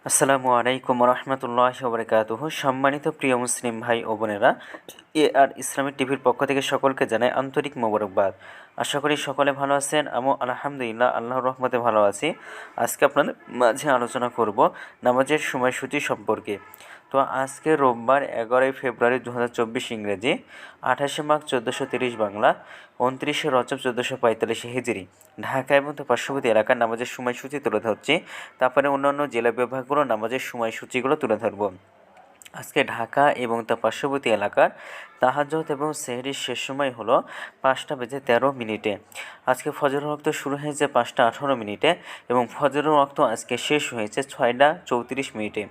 আসসালামু আলাইকুম রহমতুল্লাহি ওয়া বারাকাতুহু। সম্মানিত প্রিয় মুসলিম ভাই ও বোনেরা, আর ইসলামিক টিভির পক্ষ থেকে সকলকে জানাই আন্তরিক মোবারকবাদ। আশা করি সকলে ভালো আছেন। আমি আলহামদুলিল্লাহ আল্লাহর রহমতে ভালো আছি। আজকে আপনাদের মাঝে আলোচনা করব নামাজের সময়সূচি সম্পর্কে। তো আজকে রোববার 11ই ফেব্রুয়ারি 2024 ইংরেজি, 28শে মাঘ 1430 বাংলা, 29শে রজব 1445 হিজরি। ঢাকা এবং তার পার্শ্ববর্তী এলাকার নামাজের সময়সূচি তুলে ধরছি। তারপরে অন্যান্য জেলা বিভাগগুলোর নামাজের সময়সূচিগুলো তুলে ধরব। আজকে ঢাকা এবং তার পার্শ্ববর্তী এলাকার তাহাজ্জুদ এবং সেহরির শেষ সময় হলো 5:13। আজকে ফজরের ওয়াক্ত শুরু হয়েছে 5:18 এবং ফজরের ওয়াক্ত আজকে শেষ হয়েছে 6:34।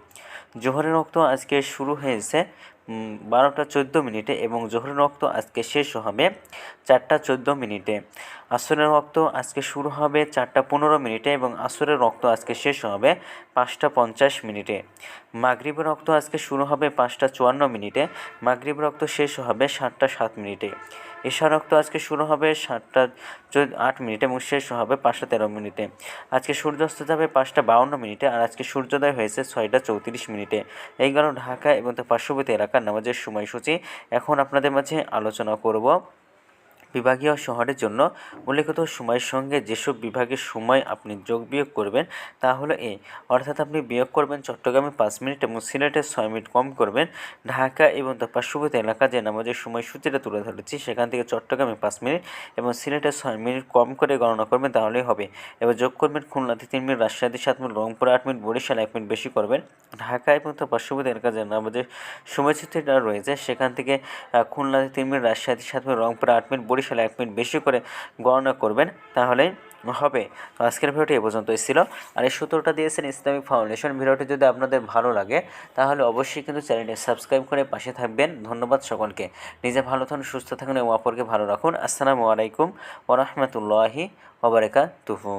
জোহরের ওয়াক্ত আজকে শুরু হয়েছে 12:14 এবং জোহরের ওয়াক্ত আজকে শেষ হবে 4:14। আসরের ওয়াক্ত আজকে শুরু হবে 4:15 এবং আসরের ওয়াক্ত আজকে শেষ হবে 5:50। মাগরিবের ওয়াক্ত আজকে শুরু হবে 5:54, মাগরিবের ওয়াক্ত শেষ হবে 7:07। এশার ওয়াক্ত আজকে শুরু হবে 7:08 এবং শেষ হবে 5:13। আজকে সূর্যাস্ত যাবে 5:52 আর আজকে সূর্যোদয় হয়েছে 6:34। এই গেল ঢাকা এবং তার পার্শ্ববর্তী এলাকার নামাজের সময়সূচি। এখন আপনাদের মাঝে আলোচনা করব বিভাগীয় শহরের জন্য উল্লেখিত সময়ের সঙ্গে যেসব বিভাগের সময় আপনি যোগ বিয়োগ করবেন তা হলো অর্থাৎ আপনি বিয়োগ করবেন চট্টগ্রামে 5 মিনিট এবং সিলেটে 6 মিনিট কম করবেন। ঢাকা এবং তার পার্শ্ববর্তী এলাকা যে নামাজের সময়সূচিটা তুলে ধরেছি সেখান থেকে চট্টগ্রামে 5 মিনিট এবং সিলেটে 6 মিনিট কম করে গণনা করবেন, তাহলেই হবে। এবার যোগ করবেন খুলনাতে 3 মিনিট, রাজশাহীতে 7 মিনিট, রংপুরে 8 মিনিট, বরিশালে 1 মিনিট বেশি করবেন। ঢাকা এবং তার পার্শ্ববর্তী এলাকা যে নামাজের সময়সূচিটা রয়েছে সেখান থেকে খুলনাতে 3 মিনিট, রাজশাহীতে 7 মিনিট, রংপুরে 8 মিনিট, বরিশালে 1 মিনিট বেশি করে গণনা করবেন, তাহলেই হবে। তো আজকের ভিডিওটি এ পর্যন্তই ছিল। আর এই সূত্রটা দিয়েছেন ইসলামিক ফাউন্ডেশন। ভিডিওটি যদি আপনাদের ভালো লাগে তাহলে অবশ্যই কিন্তু চ্যানেলটি সাবস্ক্রাইব করে পাশে থাকবেন। ধন্যবাদ সকলকে। নিজে ভালো থাকুন, সুস্থ থাকুন এবং অপরকে ভালো রাখুন। আসসালামু আলাইকুম ওয়া রাহমাতুল্লাহি ওয়া বারাকাতুহু।